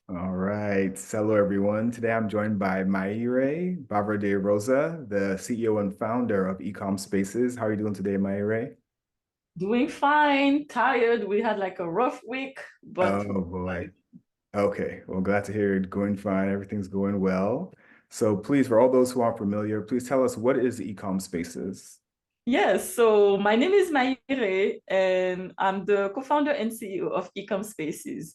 All right. Hello, everyone. Today I'm joined by Maïré Bavarday-Rosa, the CEO and founder of EcomSpaces. How are you doing today, Maïré? Doing fine, tired. We had like a rough week, but Oh boy. Okay. Well, glad to hear it going fine. Everything's going well. So please, for all those who aren't familiar, please tell us what is EcomSpaces? yes. So my name is Maïré, and I'm the co-founder and CEO of EcomSpaces.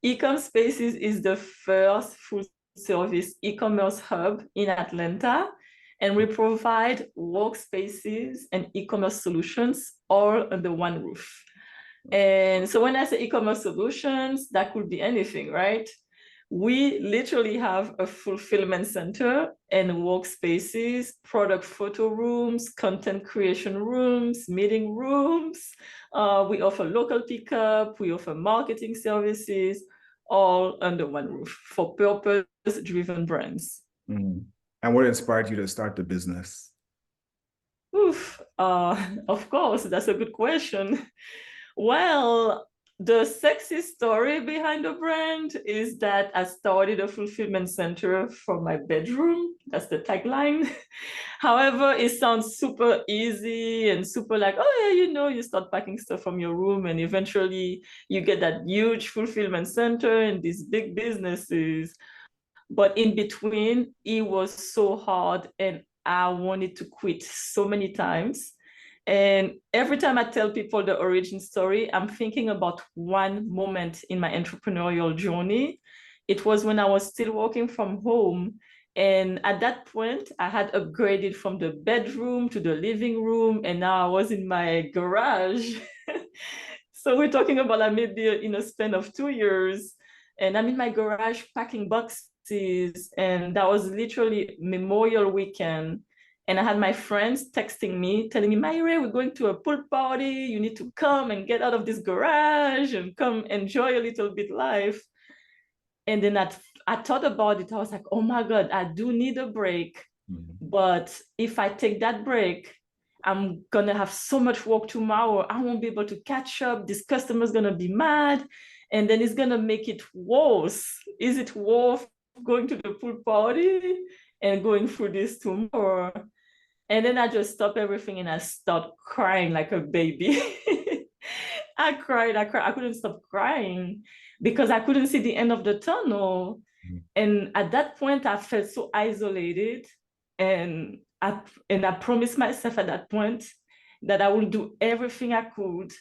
EcomSpaces is the first full-service e-commerce hub in Atlanta, and we provide workspaces and e-commerce solutions all under one roof. And so when I say e-commerce solutions, that could be anything, right? We literally have a fulfillment center and workspaces, product photo rooms, content creation rooms, meeting rooms. We offer local pickup, we offer marketing services, all under one roof for purpose-driven brands. Mm. And what inspired you to start the business? Oof, of course, that's a good question. Well, the sexy story behind the brand is that I started a fulfillment center from my bedroom. That's the tagline. However, it sounds super easy and super like, oh yeah, you start packing stuff from your room and eventually you get that huge fulfillment center and these big businesses. But in between, it was so hard and I wanted to quit so many times. And every time I tell people the origin story, I'm thinking about one moment in my entrepreneurial journey. It was when I was still working from home. And at that point, I had upgraded from the bedroom to the living room, and now I was in my garage. So we're talking about like maybe in a span of 2 years. And I'm in my garage packing boxes. And that was literally Memorial Weekend. And I had my friends texting me, telling me, Maïré, we're going to a pool party. You need to come and get out of this garage and come enjoy a little bit life. And then I thought about it. I was like, oh my God, I do need a break. Mhm. But if I take that break, I'm gonna have so much work tomorrow. I won't be able to catch up. This customer's gonna be mad, and then it's gonna make it worse. Is it worth going to the pool party and going through this tomorrow? And then I just stop everything and I start crying like a baby. I cried, I cried. I couldn't stop crying because I couldn't see the end of the tunnel. And at that point, I felt so isolated. And I promised myself at that point that I will do everything I could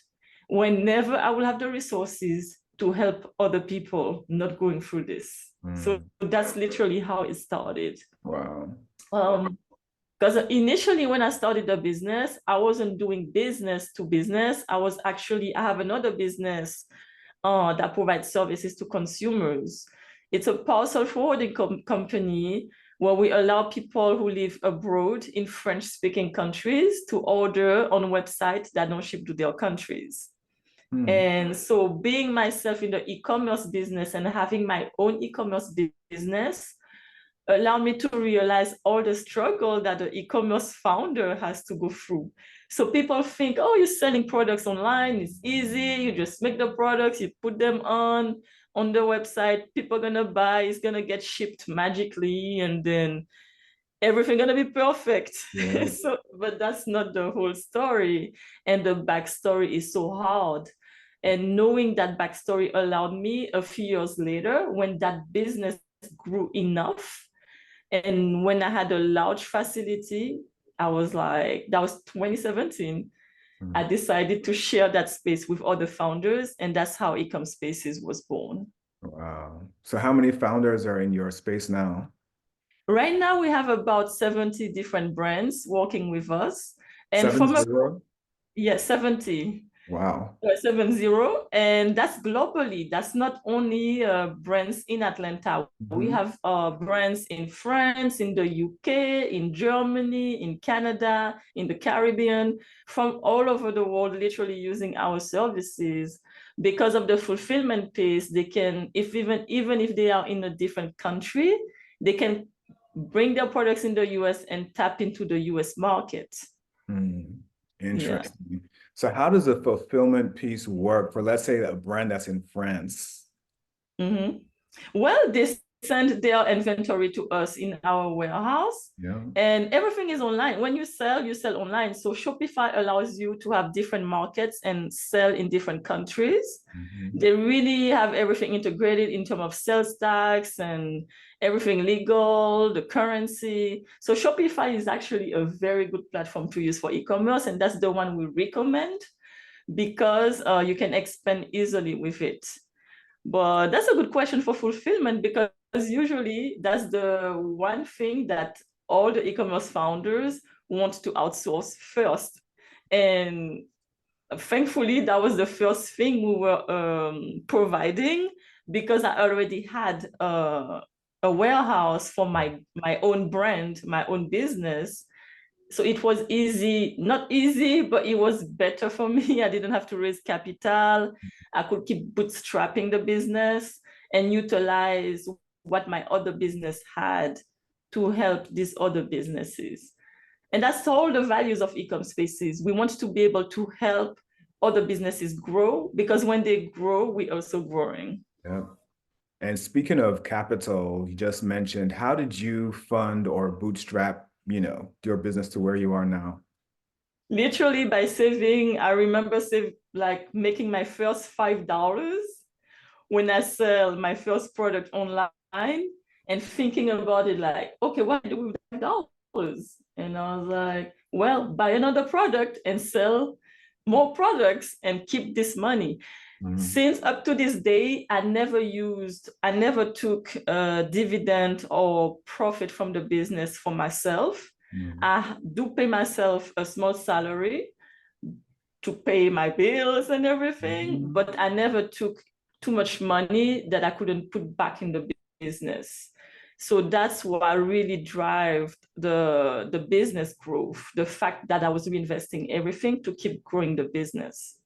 whenever I will have the resources to help other people not going through this. So Mm. that's literally how it started. Wow. Um, because initially, when I started the business, I wasn't doing business to business. I have another business that provides services to consumers. It's a parcel forwarding company where we allow people who live abroad in French-speaking countries to order on websites that don't ship to their countries. Mm. And so being myself in the e-commerce business and having my own e-commerce business allowed me to realize all the struggle that the e-commerce founder has to go through. So people think, oh, you're selling products online, it's easy, you just make the products, you put them on the website, people are gonna buy, it's gonna get shipped magically, and then everything gonna be perfect. Yeah. So, but that's not the whole story. And the backstory is so hard. And knowing that backstory allowed me a few years later, when that business grew enough, and when I had a large facility, I was like, that was 2017. I Mm. decided to share that space with other founders, and that's how EcomSpaces was born. Wow. So how many founders are in your space now? Right now, we have about 70 different brands working with us. And Seven from a, zero? yeah, 70. Wow. 70, and that's globally. That's not only brands in Atlanta. We Mhm. have brands in France, in the UK, in Germany, in Canada, in the Caribbean, from all over the world, literally using our services. Because of the fulfillment piece, they can, if even if they are in a different country, they can bring their products in the US and tap into the US market. Hmm. Yeah. Interesting. So how does the fulfillment piece work for, let's say, a brand that's in France? Mhm. Well, they send their inventory to us in our warehouse, Yeah. and everything is online. When you sell online. So Shopify allows you to have different markets and sell in different countries. Mhm. They really have everything integrated in terms of sales tax and everything legal, the currency. So Shopify is actually a very good platform to use for e-commerce, and that's the one we recommend because you can expand easily with it. But that's a good question for fulfillment because usually that's the one thing that all the e-commerce founders want to outsource first. And thankfully, that was the first thing we were providing because I already had a warehouse for my own brand, my own business. So it was easy, not easy, but it was better for me. I didn't have to raise capital. I could keep bootstrapping the business and utilize what my other business had to help these other businesses. And that's all the values of EcomSpaces. We want to be able to help other businesses grow because when they grow, we also growing. Yeah. And speaking of capital, you just mentioned, how did you fund or bootstrap, your business to where you are now? Literally by saving, I remember like making my first $5 when I sell my first product online and thinking about it like, okay, what do we do with $5? And I was like, well, buy another product and sell more products and keep this money. Mhm. Since up to this day, I never took a dividend or profit from the business for myself. Mhm. I do pay myself a small salary to pay my bills and everything, Mhm. but I never took too much money that I couldn't put back in the business. So that's what really drive the business growth, the fact that I was reinvesting everything to keep growing the business.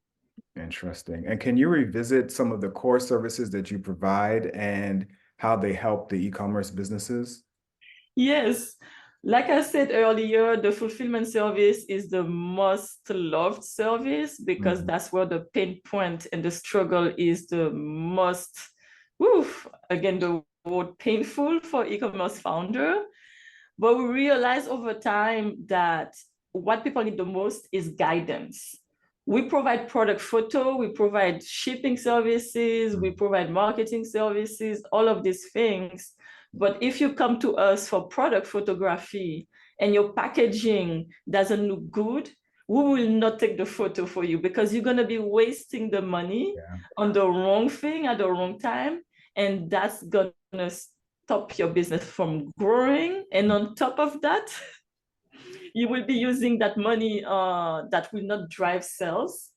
Interesting. And can you revisit some of the core services that you provide and how they help the e-commerce businesses? Yes. Like I said earlier, the fulfillment service is the most loved service because Mhm. that's where the pain point and the struggle is the most, woof, again, the word painful for e-commerce founder. But we realize over time that what people need the most is guidance. We provide product photo, we provide shipping services, we provide marketing services, all of these things. But if you come to us for product photography and your packaging doesn't look good, we will not take the photo for you because you're going to be wasting the money Yeah. on the wrong thing at the wrong time. And that's going to stop your business from growing. And on top of that, you will be using that money that will not drive sales.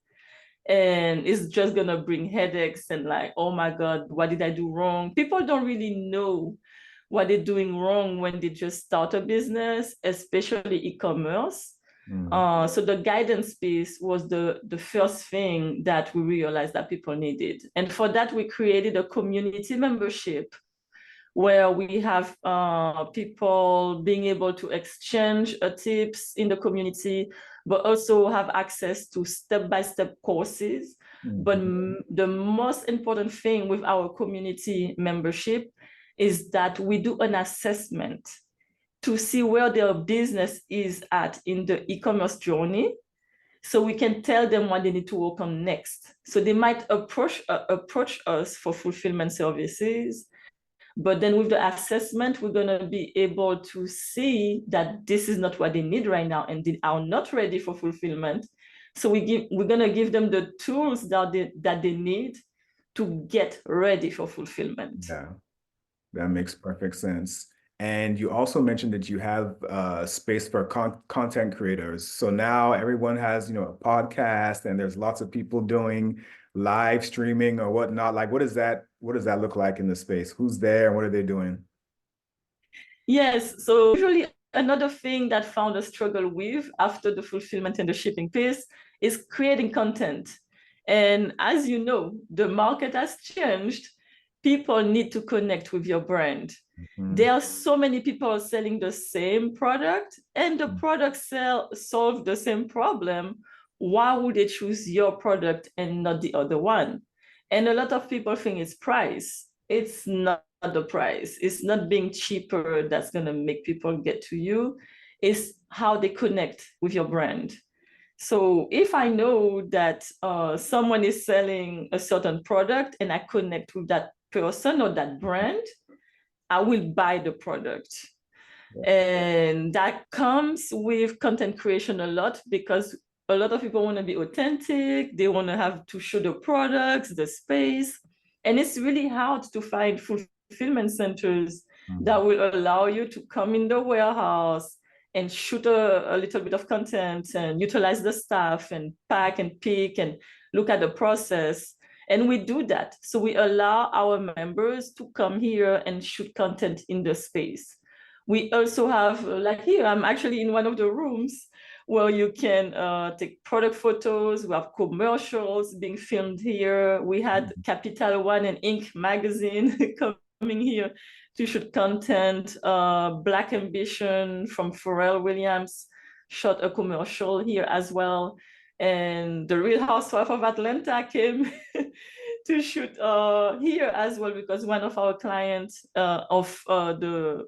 And it's just gonna bring headaches and like, oh my God, what did I do wrong? People don't really know what they're doing wrong when they just start a business, especially e-commerce. Mhm. So the guidance piece was the first thing that we realized that people needed. And for that, we created a community membership where we have people being able to exchange tips in the community, but also have access to step-by-step courses. But Mhm. the most important thing with our community membership is that we do an assessment to see where their business is at in the e-commerce journey so we can tell them what they need to work on next. So they might approach us for fulfillment services, but then with the assessment, we're going to be able to see that this is not what they need right now and they are not ready for fulfillment. So we're going to give them the tools that they need to get ready for fulfillment. Yeah. That makes perfect sense. And you also mentioned that you have space for content creators. So now everyone has, a podcast and there's lots of people doing live streaming or whatnot. Like, what does that look like in the space? Who's there and what are they doing? Yes, so usually another thing that founders struggle with after the fulfillment and the shipping piece is creating content. And as you know, the market has changed. People need to connect with your brand. Mhm. There are so many people selling the same product and the product solve the same problem. Why would they choose your product and not the other one? And a lot of people think it's price. it's not the price. It's not being cheaper that's going to make people get to you. It's how they connect with your brand. So if I know that someone is selling a certain product and I connect with that person or that brand, I will buy the product. Yeah. And that comes with content creation a lot, because a lot of people want to be authentic. They want to have to show the products, the space. And it's really hard to find fulfillment centers that will allow you to come in the warehouse and shoot a little bit of content and utilize the staff and pack and pick and look at the process. And we do that. So we allow our members to come here and shoot content in the space. We also have, like here, I'm actually in one of the rooms where you can take product photos. We have commercials being filmed here. We had Capital One and Inc. magazine coming here to shoot content. Black Ambition from Pharrell Williams shot a commercial here as well. And the Real Housewife of Atlanta came to shoot here as well, because one of our clients of the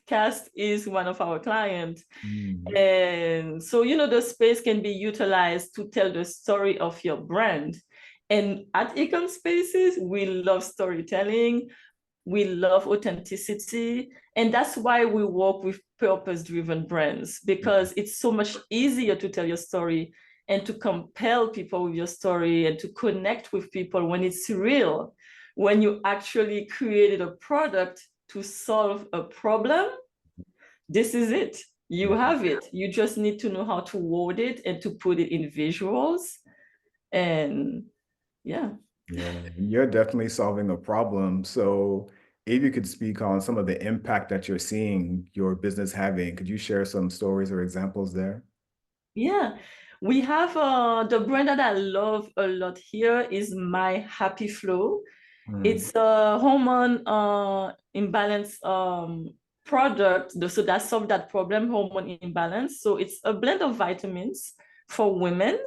cast is one of our clients. And so, the space can be utilized to tell the story of your brand. And at EcomSpaces, we love storytelling. We love authenticity. And that's why we work with purpose-driven brands, because it's so much easier to tell your story and to compel people with your story and to connect with people when it's real. When you actually created a product to solve a problem, this is it. You have it. You just need to know how to word it and to put it in visuals. And yeah. Yeah, you're definitely solving a problem. So if you could speak on some of the impact that you're seeing your business having, could you share some stories or examples there? Yeah. We have the brand that I love a lot here is My Happy Flo. It's a hormone imbalance product, so that solves that problem, hormone imbalance. So it's a blend of vitamins for women.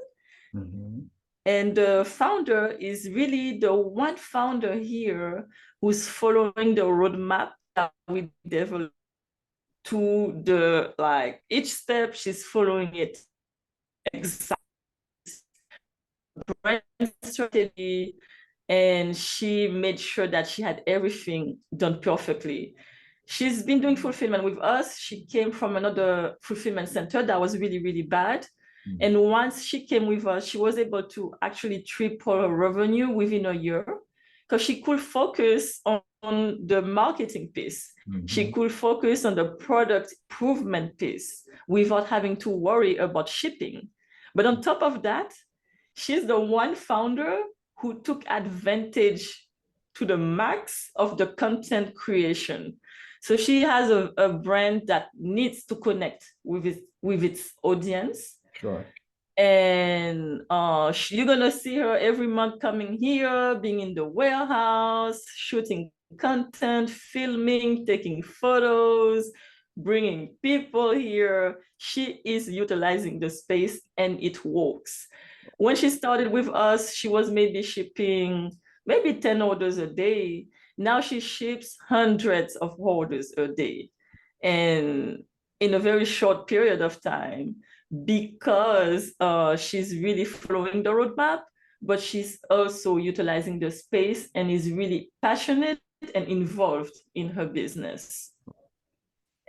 And the founder is really the one founder here who's following the roadmap that we developed to the, like, each step she's following it exactly. Brand strategy, and she made sure that she had everything done perfectly. She's been doing fulfillment with us. She came from another fulfillment center that was really, really bad. And once she came with us, she was able to actually triple her revenue within a year, because she could focus on the marketing piece. She could focus on the product improvement piece without having to worry about shipping. But on top of that, she's the one founder who took advantage to the max of the content creation. So she has a brand that needs to connect with its audience. Sure. And you're gonna see her every month coming here, being in the warehouse, shooting content, filming, taking photos, bringing people here. She is utilizing the space and it works. When she started with us, she was maybe shipping maybe 10 orders a day. Now she ships hundreds of orders a day. And in a very short period of time, because she's really following the roadmap, but she's also utilizing the space and is really passionate and involved in her business.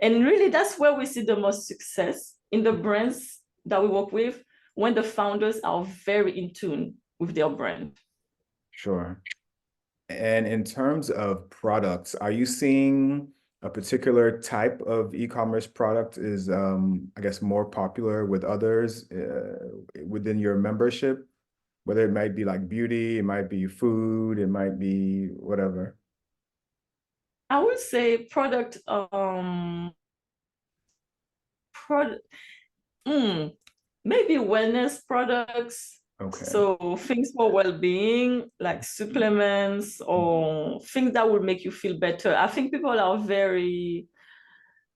And really, that's where we see the most success in the brands that we work with, when the founders are very in tune with their brand. Sure. And in terms of products, are you seeing a particular type of e-commerce product is, I guess, more popular with others within your membership? Whether it might be like beauty, it might be food, it might be whatever. I would say maybe wellness products. Okay. So things for well-being, like supplements or things that will make you feel better. I think people are very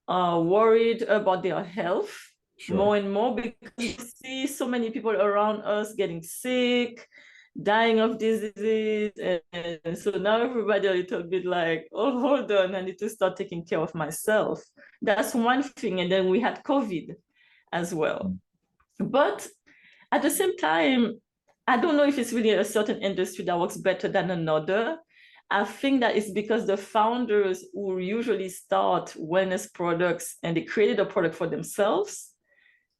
worried about their health Sure. more and more, because we see so many people around us getting sick. dying of diseases. And so now everybody a little bit like, oh, hold on, I need to start taking care of myself. That's one thing. And then we had COVID as well. But at the same time, I don't know if it's really a certain industry that works better than another. I think that it's because the founders who usually start wellness products and they created a product for themselves,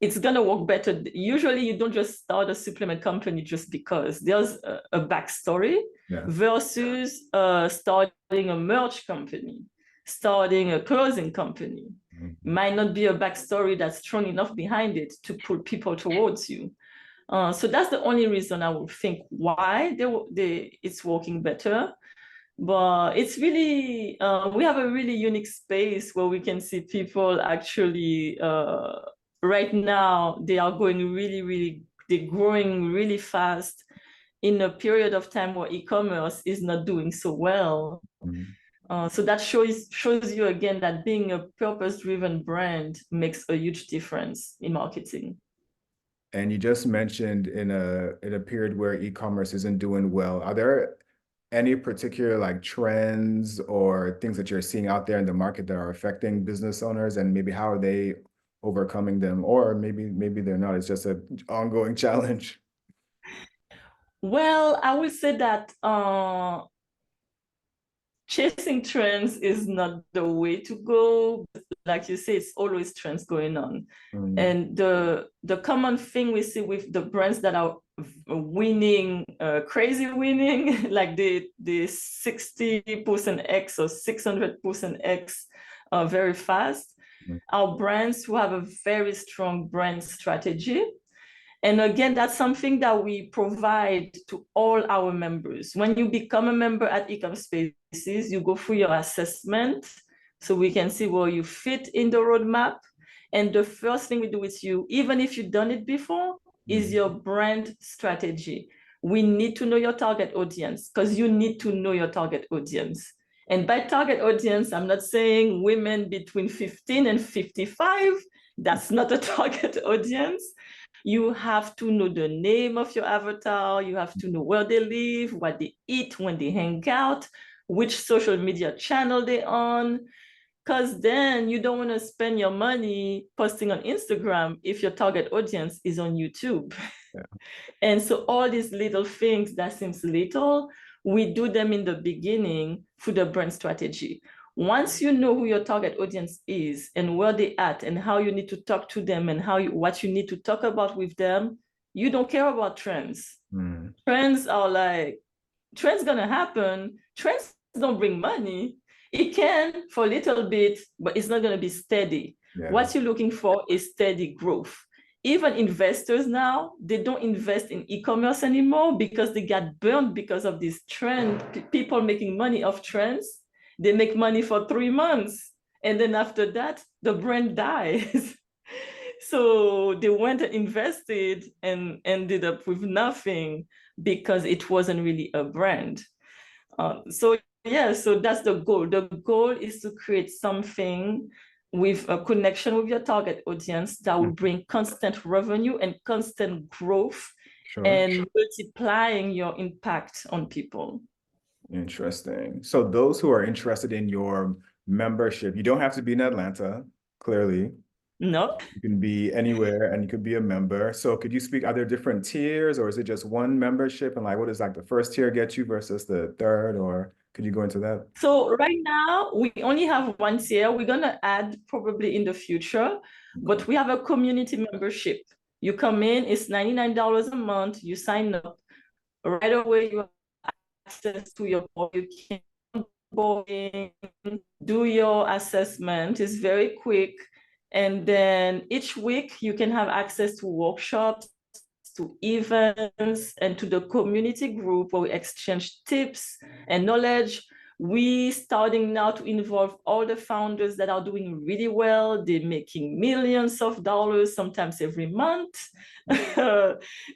it's gonna work better. Usually you don't just start a supplement company just because there's a backstory versus starting a merch company, starting a clothing company. Might not be a backstory that's strong enough behind it to pull people towards you. So that's the only reason I would think why it's working better. But it's really, we have a really unique space where we can see people actually, right now, they are going they're growing really fast in a period of time where e-commerce is not doing so well. So that shows you again that being a purpose-driven brand makes a huge difference in marketing. And you just mentioned in a period where e-commerce isn't doing well, are there any particular like trends or things that you're seeing out there in the market that are affecting business owners, and maybe how are they overcoming them? Or maybe they're not, it's just an ongoing challenge. Well, I would say that chasing trends is not the way to go. Like you say, it's always trends going on. And the common thing we see with the brands that are winning, crazy winning, like the 60% X or 600% X very fast, are brands who have a very strong brand strategy. And again, that's something that we provide to all our members. When you become a member at EcomSpaces, you go through your assessment so we can see where you fit in the roadmap. And the first thing we do with you, even if you've done it before, is your brand strategy. We need to know your target audience because you need to know your target audience. And by target audience, I'm not saying women between 15 and 55. That's not a target audience. You have to know the name of your avatar. You have to know where they live, what they eat when they hang out, which social media channel they're on. Because then you don't want to spend your money posting on Instagram if your target audience is on YouTube. And so all these little things that seems little, we do them in the beginning through the brand strategy. Once you know who your target audience is and where they're at and how you need to talk to them and what you need to talk about with them, you don't care about trends. Trends are like, trends gonna happen. Trends don't bring money. It can for a little bit, but it's not gonna be steady. What you're looking for is steady growth. Even investors now, they don't invest in e-commerce anymore because they got burned because of this trend, people making money off trends. They make money for 3 months. And then after that, the brand dies. So they went and invested and ended up with nothing because it wasn't really a brand. So that's the goal. The goal is to create something with a connection with your target audience that will bring constant revenue and constant growth and multiplying your impact on people. Interesting. So those who are interested in your membership, you don't have to be in Atlanta, clearly. No. You can be anywhere and you could be a member. So could you speak, are there different tiers or is it just one membership? And like, what does like the first tier get you versus the third, or could you go into that? So right now we only have one tier. We're gonna add probably in the future, but we have a community membership. You come in, it's $99 a month. You sign up right away. You have access to your board. You can boarding, do your assessment. It's very quick. And then each week you can have access to workshops, to events, and to the community group where we exchange tips and knowledge. We starting now to involve all the founders that are doing really well. They're making millions of dollars, sometimes every month.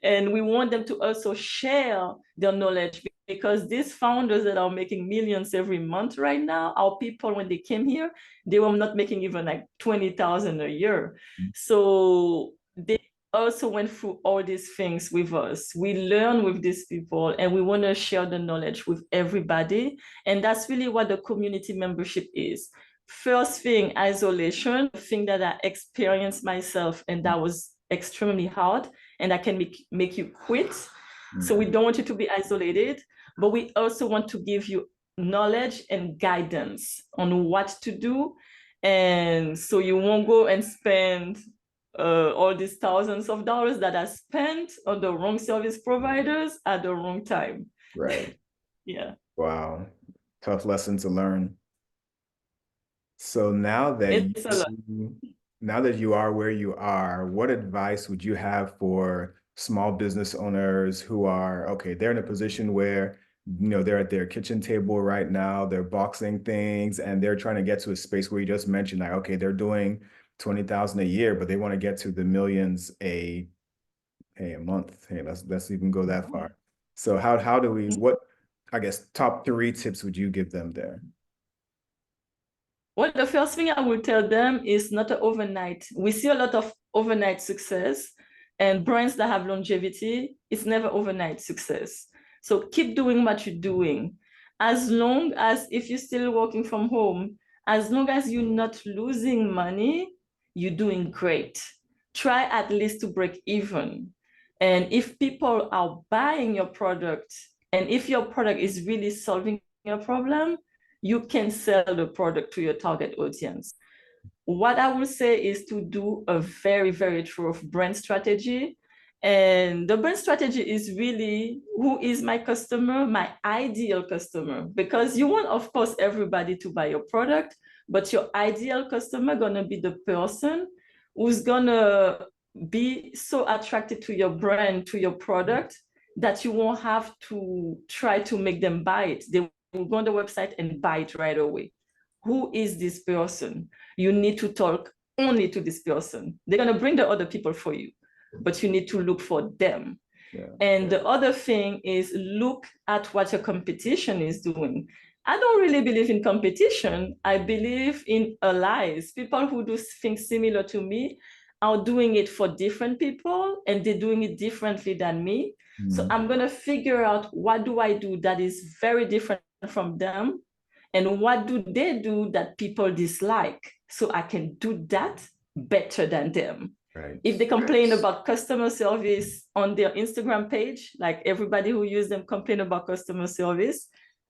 And we want them to also share their knowledge because these founders that are making millions every month right now, our people, when they came here, they were not making even like 20,000 a year. So they also went through all these things with us. We learn with these people and we want to share the knowledge with everybody. And that's really what the community membership is. First thing, isolation, the thing that I experienced myself, and that was extremely hard, and that can make you quit. So we don't want you to be isolated, but we also want to give you knowledge and guidance on what to do. And so you won't go and spend all these thousands of dollars that are spent on the wrong service providers at the wrong time. Right. Yeah. Wow. Tough lesson to learn. So now that It's a lot. now that you are where you are, what advice would you have for small business owners who are, okay, they're in a position where, they're at their kitchen table right now, they're boxing things and they're trying to get to a space where you just mentioned like, okay, they're doing 20,000 a year, but they want to get to the millions a month. Hey, let's even go that far. So how do we, what, I guess, top 3 tips would you give them there? Well, the first thing I will tell them is not an overnight. We see a lot of overnight success, and brands that have longevity, it's never overnight success. So keep doing what you're doing. As long as, if you're still working from home, as long as you're not losing money, you're doing great. Try at least to break even. And if people are buying your product, and if your product is really solving your problem, you can sell the product to your target audience. What I will say is to do a very, very true brand strategy. And the brand strategy is really, who is my customer, my ideal customer? Because you want, of course, everybody to buy your product, but your ideal customer gonna be the person who's gonna be so attracted to your brand, to your product, that you won't have to try to make them buy it. They will go on the website and buy it right away. Who is this person? You need to talk only to this person. They're going to bring the other people for you, but you need to look for them. Yeah. And the other thing is look at what your competition is doing. I don't really believe in competition. I believe in allies. People who do things similar to me are doing it for different people and they're doing it differently than me. So I'm going to figure out what do I do that is very different from them, and what do they do that people dislike, so I can do that better than them. Right. If they complain about customer service on their Instagram page, like everybody who uses them complain about customer service,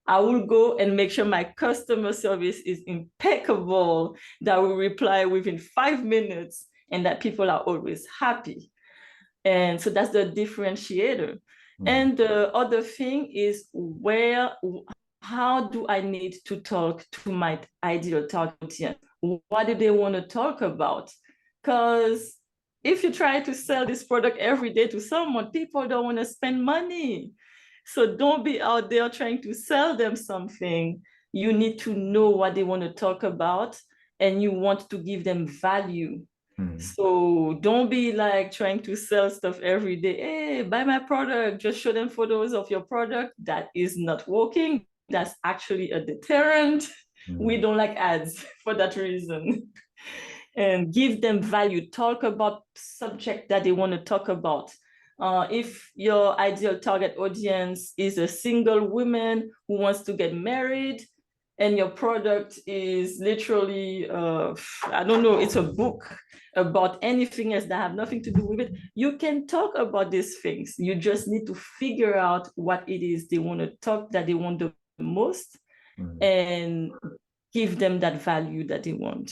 I will go and make sure my customer service is impeccable, that will reply within 5 minutes, and that people are always happy. And so that's the differentiator. And the other thing is how do I need to talk to my ideal target audience? What do they want to talk about? Because if you try to sell this product every day to someone, people don't want to spend money. So don't be out there trying to sell them something. You need to know what they want to talk about, and you want to give them value. So don't be like trying to sell stuff every day. Hey, buy my product. Just show them photos of your product. That is not working. That's actually a deterrent. We don't like ads for that reason. And give them value. Talk about subject that they want to talk about. If your ideal target audience is a single woman who wants to get married, and your product is literally, I don't know, it's a book about anything else that have nothing to do with it, you can talk about these things. You just need to figure out what it is they want to talk, that they want the most, and give them that value that they want.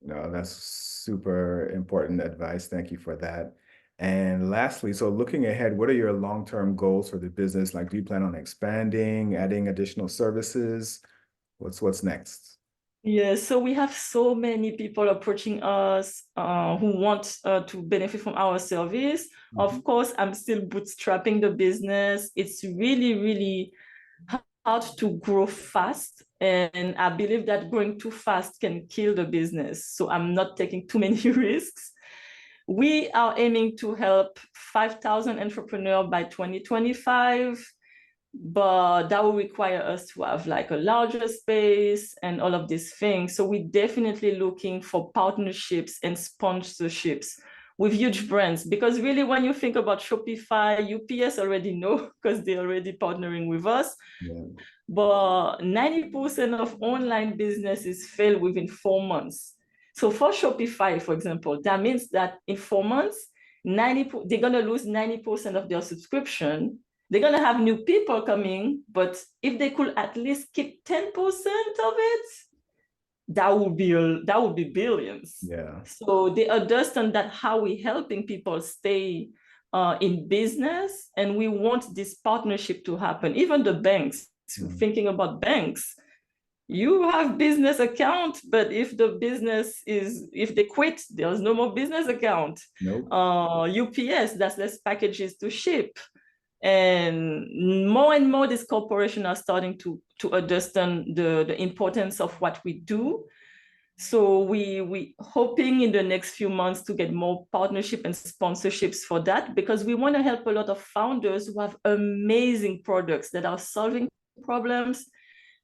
No, that's super important advice. Thank you for that. And lastly, so looking ahead, what are your long-term goals for the business? Like, do you plan on expanding, adding additional services? What's next? Yeah, so we have so many people approaching us who want to benefit from our service. Of course, I'm still bootstrapping the business. It's really, really hard to grow fast. And I believe that growing too fast can kill the business. So I'm not taking too many risks. We are aiming to help 5,000 entrepreneurs by 2025. But that will require us to have like a larger space and all of these things. So we're definitely looking for partnerships and sponsorships. with huge brands. Because really, when you think about Shopify, UPS already know because they're already partnering with us. Yeah. But 90% of online businesses fail within 4 months. So for Shopify, for example, that means that in 4 months, they're gonna lose 90% of their subscription. They're gonna have new people coming, but if they could at least keep 10% of it, that would be billions. Yeah. So they understand that how we helping people stay in business, and we want this partnership to happen. Even the banks, thinking about banks, you have business account, but if they quit, there's no more business account. Nope. UPS, that's less packages to ship. And more these corporations are starting to understand the importance of what we do. So we hoping in the next few months to get more partnership and sponsorships for that, because we want to help a lot of founders who have amazing products that are solving problems.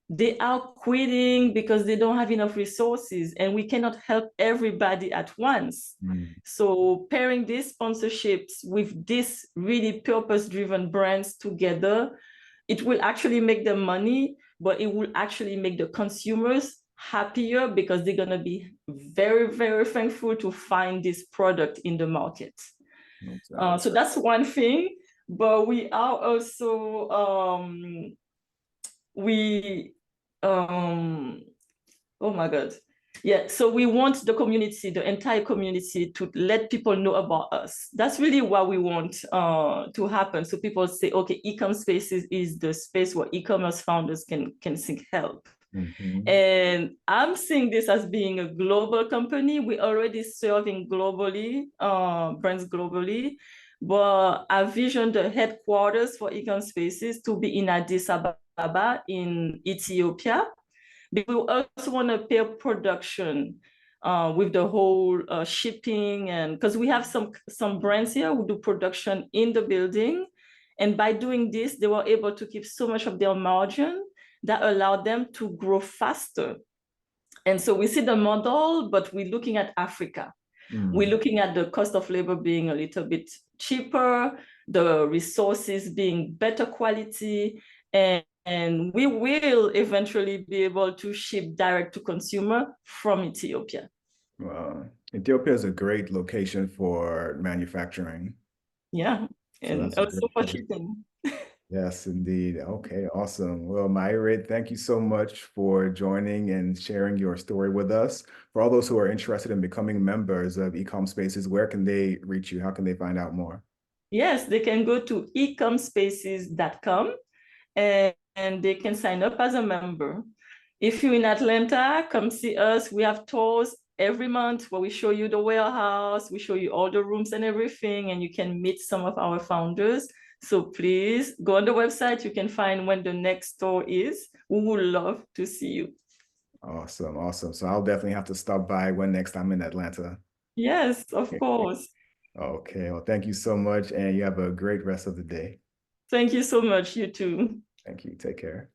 They are quitting because they don't have enough resources, and we cannot help everybody at once. So pairing these sponsorships with these really purpose-driven brands together, it will actually make them money, but it will actually make the consumers happier because they're going to be very, very thankful to find this product in the market. So that's one thing. But we are also oh my God. Yeah, so we want the community, the entire community, to let people know about us. That's really what we want to happen. So people say, okay, EcomSpaces is the space where e-commerce founders can seek help. And I'm seeing this as being a global company. We're already serving globally, brands globally, but I vision the headquarters for EcomSpaces to be in Addis Ababa in Ethiopia. We also want to pair production with the whole shipping, and because we have some brands here who do production in the building. And by doing this, they were able to keep so much of their margin that allowed them to grow faster. And so we see the model, but we're looking at Africa. We're looking at the cost of labor being a little bit cheaper, the resources being better quality, and we will eventually be able to ship direct to consumer from Ethiopia. Wow. Ethiopia is a great location for manufacturing. Yeah, So and that's a also great for point. shipping. Yes, indeed. Okay, awesome. Well, Maïré, thank you so much for joining and sharing your story with us. For all those who are interested in becoming members of EcomSpaces, where can they reach you? How can they find out more? Yes, they can go to ecomspaces.com and they can sign up as a member. If you're in Atlanta, come see us. We have tours every month where we show you the warehouse, we show you all the rooms and everything, and you can meet some of our founders. So please go on the website. You can find when the next tour is. We would love to see you. Awesome, awesome. So I'll definitely have to stop by when next I'm in Atlanta. Yes, of course. Okay, well, thank you so much, and you have a great rest of the day. Thank you so much. You too. Thank you. Take care.